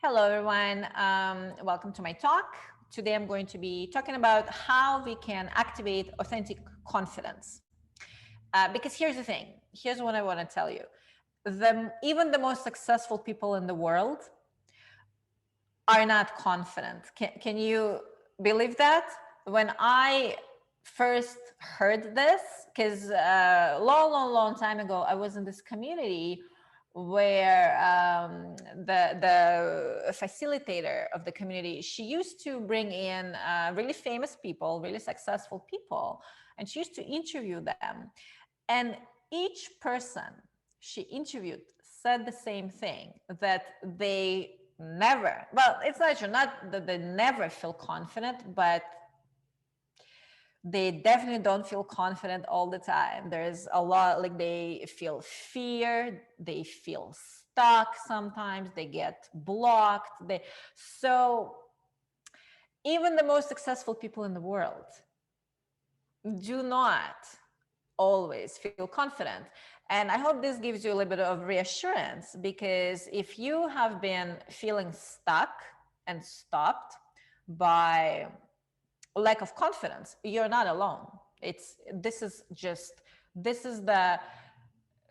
Hello, everyone. Welcome to my talk. Today, I'm going to be talking about how we can activate authentic confidence. Because here's the thing. Here's what I want to tell you. Even the most successful people in the world are not confident. Can you believe that? When I first heard this, because long time ago, I was in this community where the facilitator of the community, she used to bring in really famous people, really successful people, and she used to interview them. And each person she interviewed said the same thing, that they never, well, it's not true, not that they never feel confident, but they definitely don't feel confident all the time. There's a lot, like they feel fear, they feel stuck sometimes, they get blocked. So even the most successful people in the world do not always feel confident. And I hope this gives you a little bit of reassurance, because if you have been feeling stuck and stopped by lack of confidence, you're not alone. This is the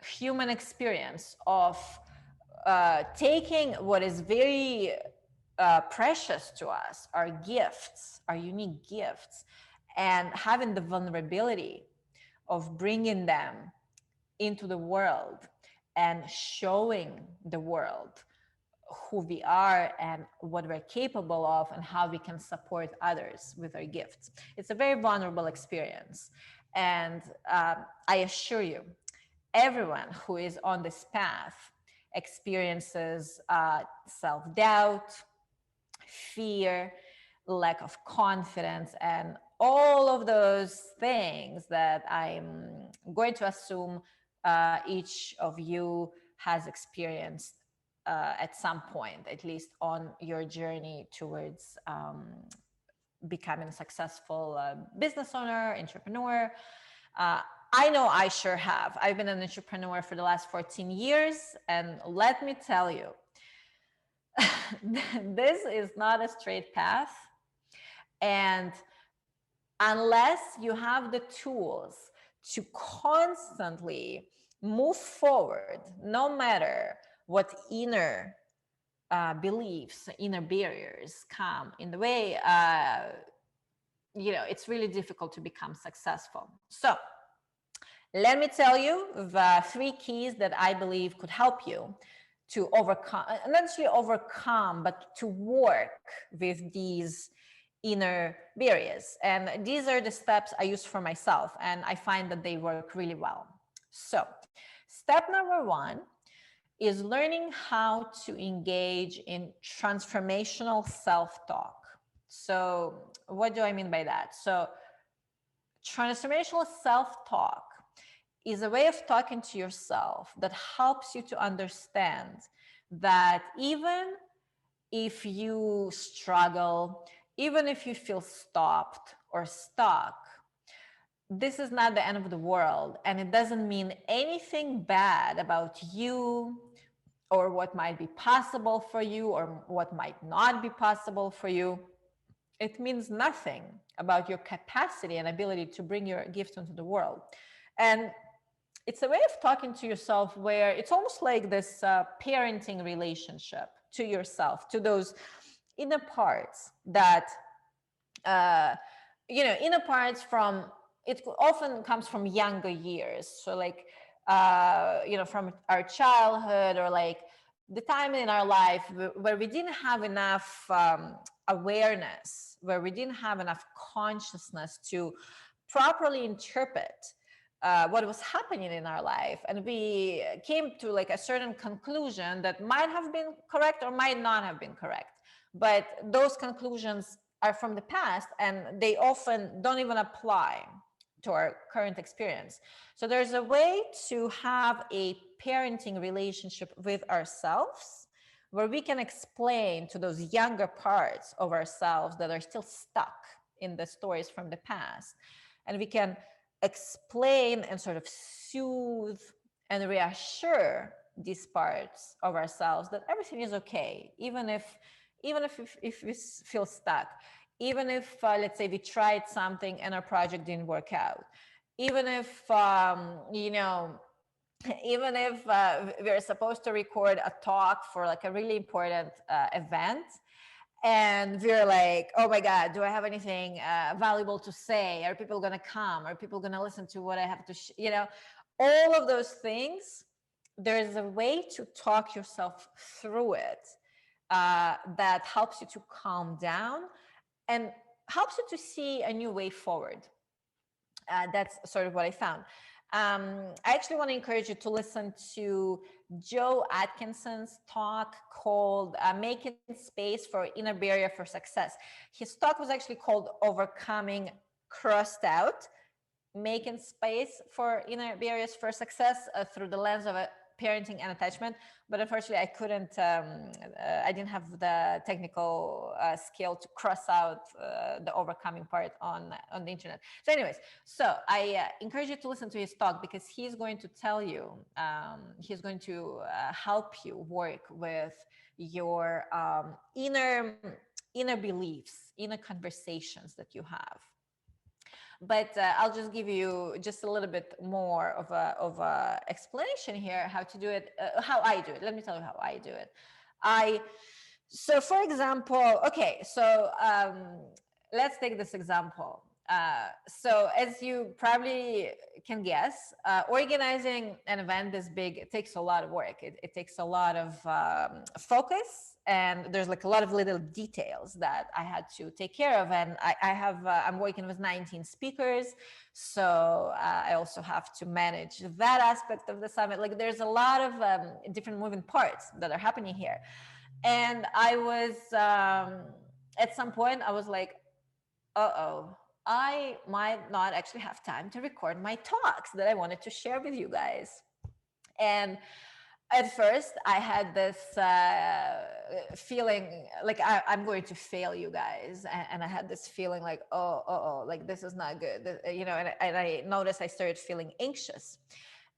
human experience of taking what is very precious to us, our gifts, our unique gifts, and having the vulnerability of bringing them into the world and showing the world who we are and what we're capable of and how we can support others with our gifts. It's a very vulnerable experience. And I assure you, everyone who is on this path experiences self-doubt, fear, lack of confidence, and all of those things that I'm going to assume each of you has experienced at some point, at least on your journey towards becoming a successful business owner, entrepreneur. I know I sure have. I've been an entrepreneur for the last 14 years, and let me tell you, this is not a straight path. And unless you have the tools to constantly move forward, no matter what inner beliefs, inner barriers come in the way, it's really difficult to become successful. So let me tell you the 3 keys that I believe could help you to overcome, not necessarily overcome, but to work with these inner barriers. And these are the steps I use for myself, and I find that they work really well. So step number 1 is learning how to engage in transformational self-talk. So what do I mean by that? So transformational self-talk is a way of talking to yourself that helps you to understand that even if you struggle, even if you feel stopped or stuck, this is not the end of the world, and it doesn't mean anything bad about you or what might be possible for you or what might not be possible for you. It means nothing about your capacity and ability to bring your gift into the world. And it's a way of talking to yourself where it's almost like this parenting relationship to yourself, to those inner parts that, inner parts from, it often comes from younger years. So like, from our childhood, or like the time in our life where we didn't have enough awareness, where we didn't have enough consciousness to properly interpret what was happening in our life, and we came to like a certain conclusion that might have been correct or might not have been correct, but those conclusions are from the past and they often don't even apply to our current experience. So there's a way to have a parenting relationship with ourselves where we can explain to those younger parts of ourselves that are still stuck in the stories from the past, and we can explain and sort of soothe and reassure these parts of ourselves, that everything is okay, even if we feel stuck, even if let's say we tried something and our project didn't work out, even if even if we're supposed to record a talk for like a really important event, and we're like, oh my god, do I have anything valuable to say? Are people going to come? Are people going to listen to what I have to all of those things. There's a way to talk yourself through it that helps you to calm down and helps you to see a new way forward. That's sort of what I found. I actually want to encourage you to listen to Joe Atkinson's talk called Making Space for Inner Barrier for Success. His talk was actually called Overcoming Crossed Out, Making Space for Inner Barriers for Success through the lens of a parenting and attachment. But unfortunately I couldn't I didn't have the technical skill to cross out the overcoming part on the internet. So anyways, so I encourage you to listen to his talk, because he's going to tell you, he's going to help you work with your inner beliefs, inner conversations that you have. But I'll just give you just a little bit more of a explanation here how to do it, how I do it. Let me tell you how I do it. So for example, okay, so let's take this example. So as you probably can guess, organizing an event this big, it takes a lot of work. It takes a lot of focus, and there's like a lot of little details that I had to take care of. And I'm working with 19 speakers. So I also have to manage that aspect of the summit. Like there's a lot of different moving parts that are happening here. And I was, at some point I was like, uh-oh, I might not actually have time to record my talks that I wanted to share with you guys. And at first I had this feeling like I'm going to fail you guys. And I had this feeling like, oh, like this is not good, and I noticed I started feeling anxious.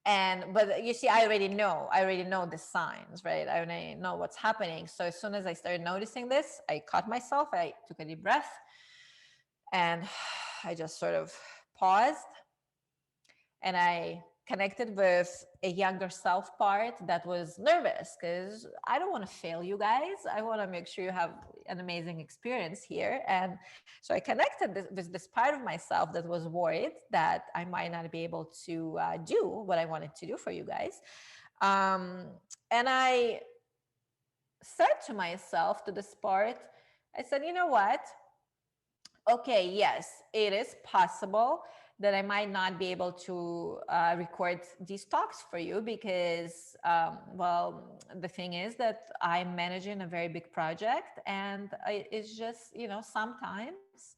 But you see, I already know the signs, right? I already know what's happening. So as soon as I started noticing this, I caught myself, I took a deep breath, and I just sort of paused, and I connected with a younger self part that was nervous, because I don't want to fail you guys. I want to make sure you have an amazing experience here. And so I connected with this part of myself that was worried that I might not be able to do what I wanted to do for you guys. And I said to myself, to this part, I said, you know what? Okay, yes, it is possible that I might not be able to record these talks for you, because, well, the thing is that I'm managing a very big project, and it's just, sometimes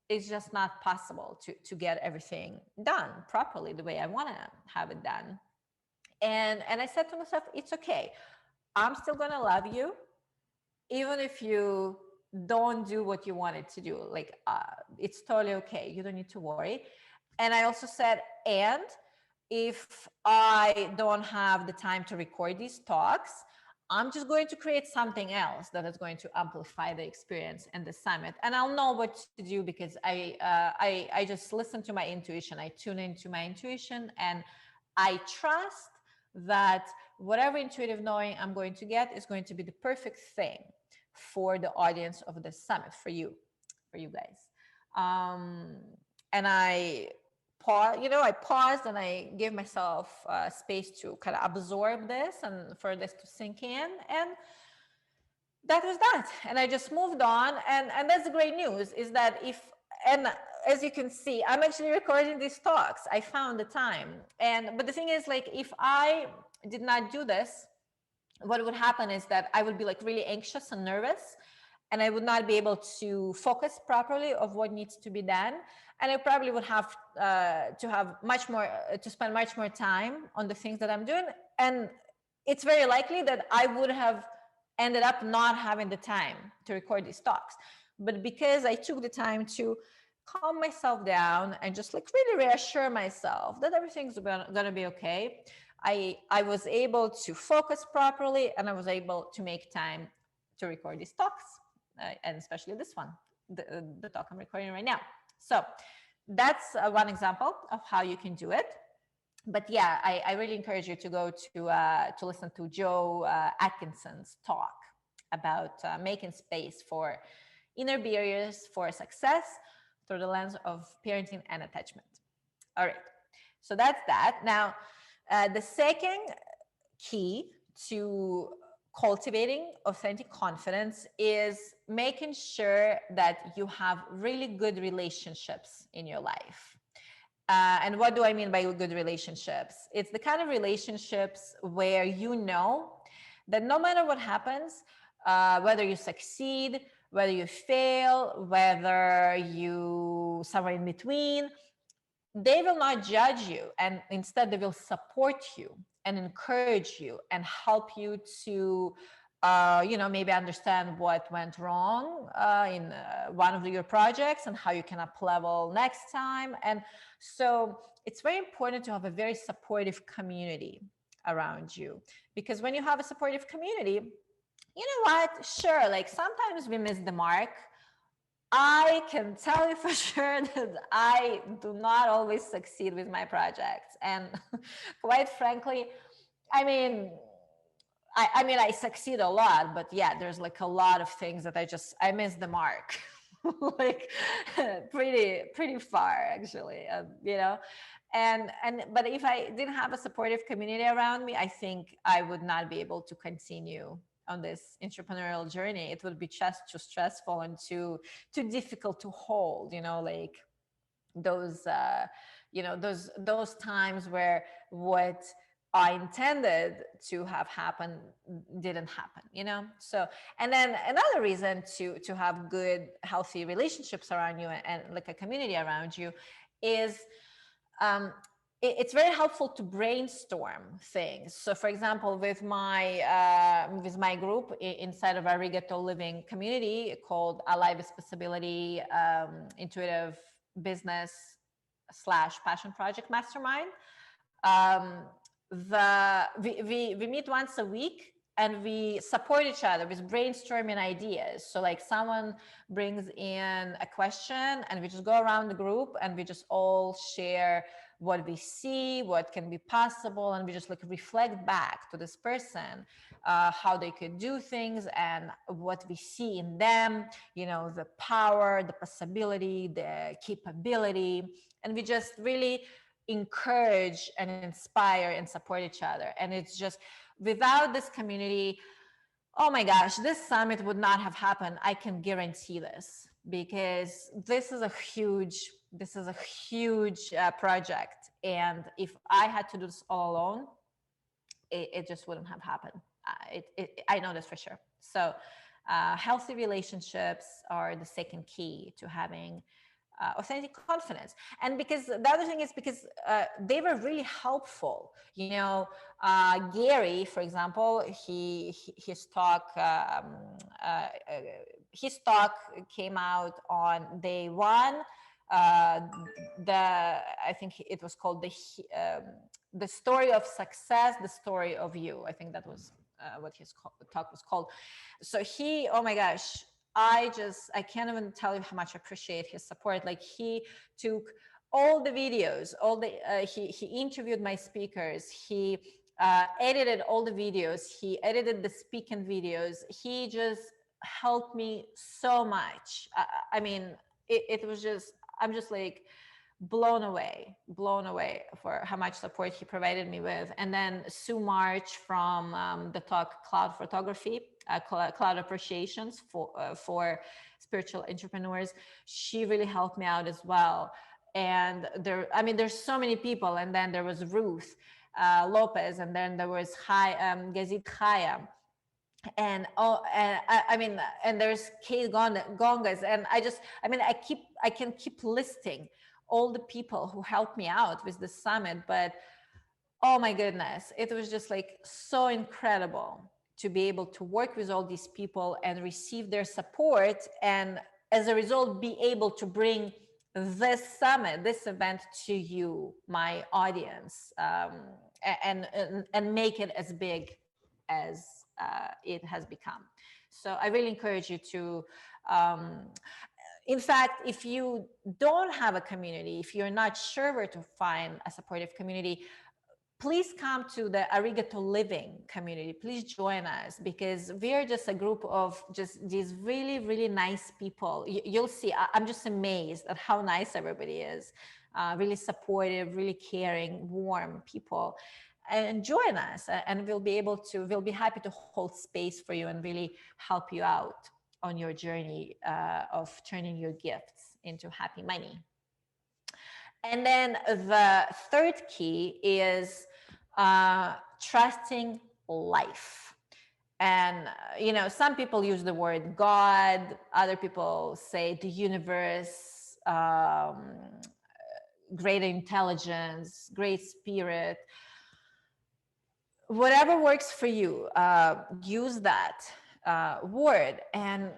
it's just not possible to get everything done properly the way I want to have it done. And I said to myself, it's okay. I'm still going to love you, even if you don't do what you wanted to do. Like, it's totally okay. You don't need to worry. And I also said, and if I don't have the time to record these talks, I'm just going to create something else that is going to amplify the experience and the summit. And I'll know what to do, because I just listen to my intuition. I tune into my intuition, and I trust that whatever intuitive knowing I'm going to get is going to be the perfect thing for the audience of the summit, for you guys. And I paused and I gave myself space to kind of absorb this and for this to sink in. And that was that. And I just moved on. And that's the great news, is that and as you can see, I'm actually recording these talks. I found the time. But the thing is, like, if I did not do this, what would happen is that I would be like really anxious and nervous, and I would not be able to focus properly of what needs to be done. And I probably would have to spend much more time on the things that I'm doing. And it's very likely that I would have ended up not having the time to record these talks. But because I took the time to calm myself down and just like really reassure myself that everything's gonna be okay, I was able to focus properly, and I was able to make time to record these talks, and especially this one, the talk I'm recording right now. So that's one example of how you can do it. But yeah, I really encourage you to go to listen to Joe Atkinson's talk about making space for inner barriers for success through the lens of parenting and attachment. All right, so that's that. Now, the second key to cultivating authentic confidence is making sure that you have really good relationships in your life. And what do I mean by good relationships? It's the kind of relationships where you know that no matter what happens, whether you succeed, whether you fail, whether you somewhere in between, they will not judge you, and instead they will support you and encourage you and help you to maybe understand what went wrong in one of your projects and how you can up level next time. And so it's very important to have a very supportive community around you, because when you have a supportive community, you know what, sure, like sometimes we miss the mark. I can tell you for sure that I do not always succeed with my projects. And quite frankly, I mean, I succeed a lot, but yeah, there's like a lot of things that I miss the mark, like pretty far actually, but if I didn't have a supportive community around me, I think I would not be able to continue on this entrepreneurial journey. It would be just too stressful and too difficult to hold, like those those times where what I intended to have happen didn't happen, so. And then another reason to have good healthy relationships around you, and like a community around you, is it's very helpful to brainstorm things. So for example, with my group inside of Arigato Living community called Alive with Possibility, Intuitive Business / Passion Project Mastermind, we meet once a week and we support each other with brainstorming ideas. So like someone brings in a question and we just go around the group and we just all share what we see, what can be possible, and we just like reflect back to this person how they could do things and what we see in them, the power, the possibility, the capability. And we just really encourage and inspire and support each other. And it's just, without this community, oh my gosh, this summit would not have happened. I can guarantee this, because this is a huge project. And if I had to do this all alone, it just wouldn't have happened. I know this for sure. So healthy relationships are the second key to having authentic confidence. And because the other thing is because they were really helpful. Gary, for example, his talk came out on day one. I think it was called the story of success, the story of you. I think that was what his talk was called. So oh my gosh, I can't even tell you how much I appreciate his support. Like, he took all the videos, he interviewed my speakers, he edited all the videos, he edited the speaking videos. He just helped me so much. I mean, it was just, I'm just like blown away for how much support he provided me with. And then Sue March from the talk Cloud Photography, Cloud Appreciations for spiritual entrepreneurs, she really helped me out as well. And there's so many people. And then there was Ruth Lopez, and then there was Gazit Chaya, and and there's Kate Gongas, and I can keep listing all the people who helped me out with the summit. But oh my goodness, it was just like so incredible to be able to work with all these people and receive their support, and as a result be able to bring this summit, this event, to you, my audience. and make it as big as it has become. So I really encourage you to, in fact, if you don't have a community, if you're not sure where to find a supportive community, please come to the Arigato Living community. Please join us, because we are just a group of just these really, really nice people. You'll see, I'm just amazed at how nice everybody is. Really supportive, really caring, warm people. And join us, and we'll be happy to hold space for you and really help you out on your journey of turning your gifts into happy money. And then the third key is trusting life. And, some people use the word God, other people say the universe, greater intelligence, great spirit. Whatever works for you, use that word. And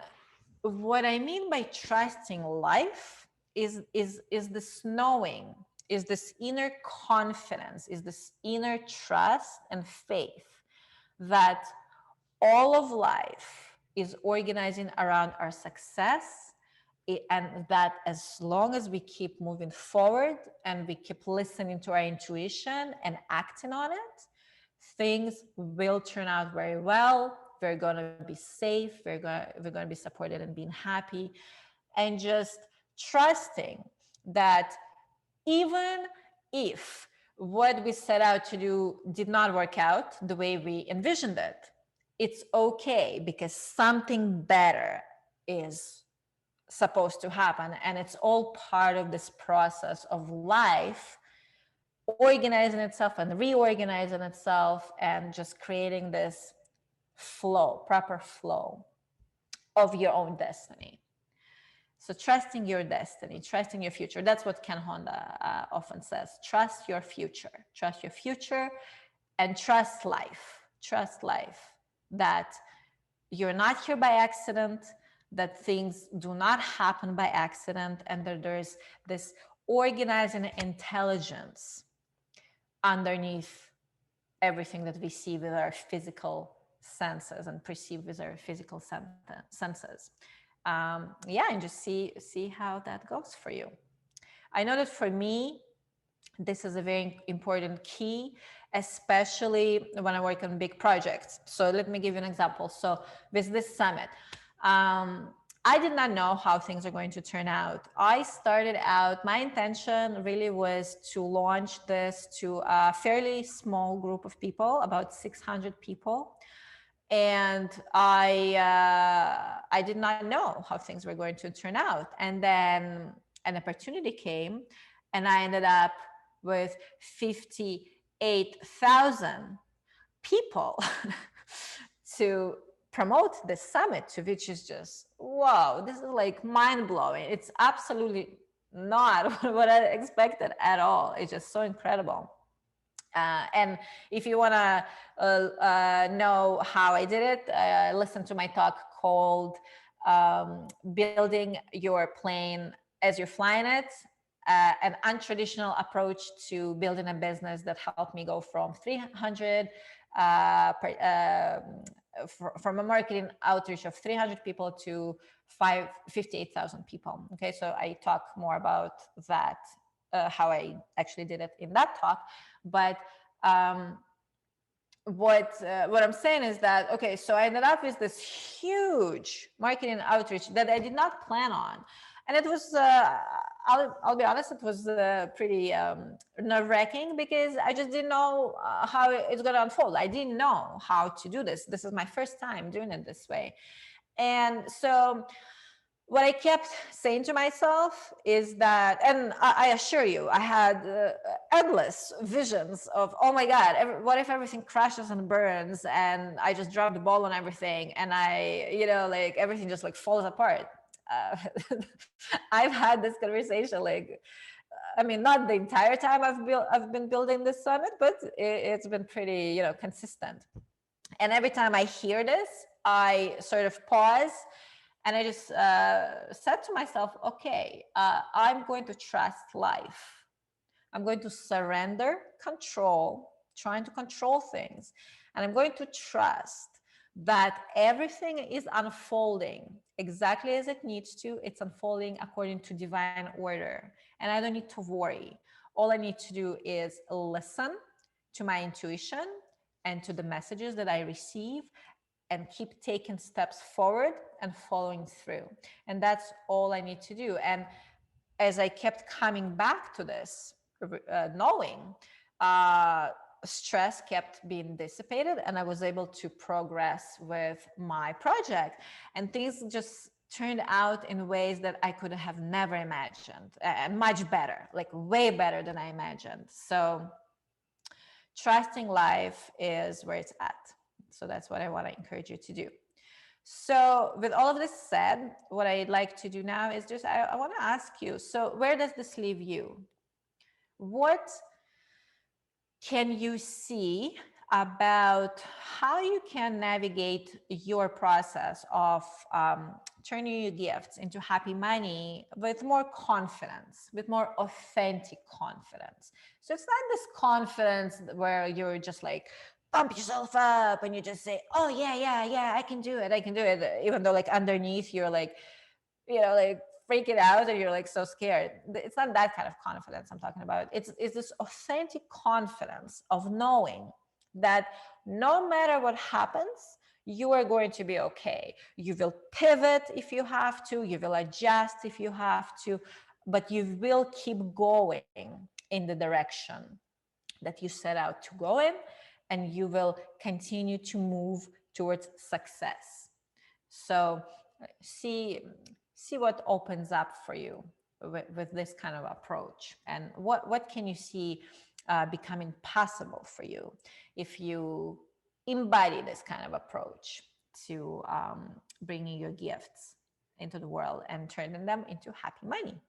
what I mean by trusting life is this knowing, is this inner confidence, is this inner trust and faith that all of life is organizing around our success, and that as long as we keep moving forward and we keep listening to our intuition and acting on it, things will turn out very well. We're going to be safe. We're going to be supported and being happy, and just trusting that even if what we set out to do did not work out the way we envisioned it, it's okay, because something better is supposed to happen. And it's all part of this process of life organizing itself and reorganizing itself, and just creating this flow, proper flow of your own destiny. So trusting your destiny, trusting your future. That's what Ken Honda often says. Trust your future and trust life. Trust life, that you're not here by accident, that things do not happen by accident, and that there's this organizing intelligence underneath everything that we see with our physical senses and perceive with our physical senses. And just see how that goes for you. I know that for me, this is a very important key, especially when I work on big projects. So let me give you an example. So with this summit, I did not know how things are going to turn out. I started out, my intention really was to launch this to a fairly small group of people, about 600 people. And I did not know how things were going to turn out. And then an opportunity came, and I ended up with 58,000 people to promote this summit, to which is just, wow, this is like mind-blowing. It's absolutely not what I expected at all. It's just so incredible. And if you want to know how I did it, listen to my talk called Building Your Plane as You're Flying It, an untraditional approach to building a business that helped me go from 300 from a marketing outreach of 300 people to 58,000 people. Okay, so I talk more about that, how I actually did it in that talk. But what I'm saying is that, okay, so I ended up with this huge marketing outreach that I did not plan on. And it was, I'll be honest, it was pretty nerve-wracking, because I just didn't know how it's going to unfold. I didn't know how to do this. This is my first time doing it this way. And so what I kept saying to myself is that, and I assure you, I had endless visions of, oh my God, what if everything crashes and burns and I just drop the ball on everything and like everything just like falls apart. I've had this conversation, not the entire time I've been building this summit, but it's been pretty, consistent. And every time I hear this, I sort of pause. And I just said to myself, okay, I'm going to trust life. I'm going to surrender control trying to control things. And I'm going to trust that everything is unfolding exactly as it needs to. It's unfolding according to divine order. And I don't need to worry. All I need to do is listen to my intuition and to the messages that I receive, and keep taking steps forward and following through. And that's all I need to do. And as I kept coming back to this, knowing, stress kept being dissipated, and I was able to progress with my project. And things just turned out in ways that I could have never imagined, much better, like way better than I imagined. So trusting life is where it's at. So that's what I want to encourage you to do. So with all of this said, what I'd like to do now is just, I want to ask you, so where does this leave you? What can you see about how you can navigate your process of turning your gifts into happy money with more confidence, with more authentic confidence? So it's not this confidence where you're just like, pump yourself up and you just say, oh yeah, I can do it, even though like underneath you're like, like freaking out and you're like so scared. It's not that kind of confidence I'm talking about. It's this authentic confidence of knowing that no matter what happens, you are going to be okay. You will pivot if you have to, you will adjust if you have to, but you will keep going in the direction that you set out to go in, and you will continue to move towards success. So see what opens up for you with this kind of approach, and what can you see becoming possible for you if you embody this kind of approach to bringing your gifts into the world and turning them into happy money.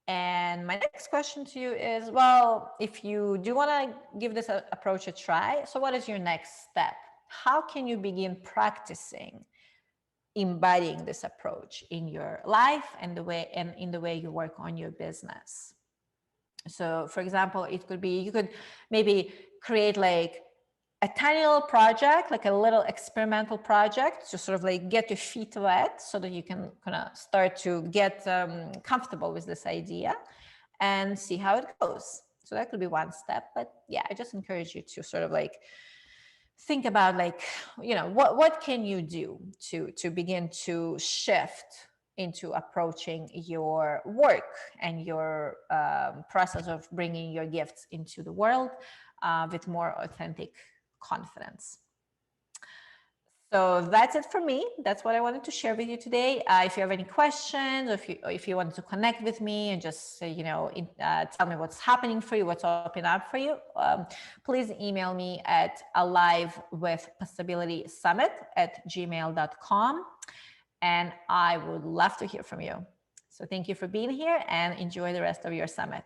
And my next question to you is, well, if you do want to give this approach a try, so what is your next step? How can you begin practicing embodying this approach in your life and in the way you work on your business? So for example, it could be, you could maybe create like a tiny little project, like a little experimental project to sort of like get your feet wet so that you can kind of start to get comfortable with this idea and see how it goes. So that could be one step. But yeah, I just encourage you to sort of like think about like, what can you do to begin to shift into approaching your work and your process of bringing your gifts into the world with more authentic confidence. So that's it for me. That's what I wanted to share with you today. If you have any questions, or if you want to connect with me and just tell me what's happening for you, what's opening up for you, please email me at alivewithpossibilitysummit@gmail.com, and I would love to hear from you. So thank you for being here, and enjoy the rest of your summit.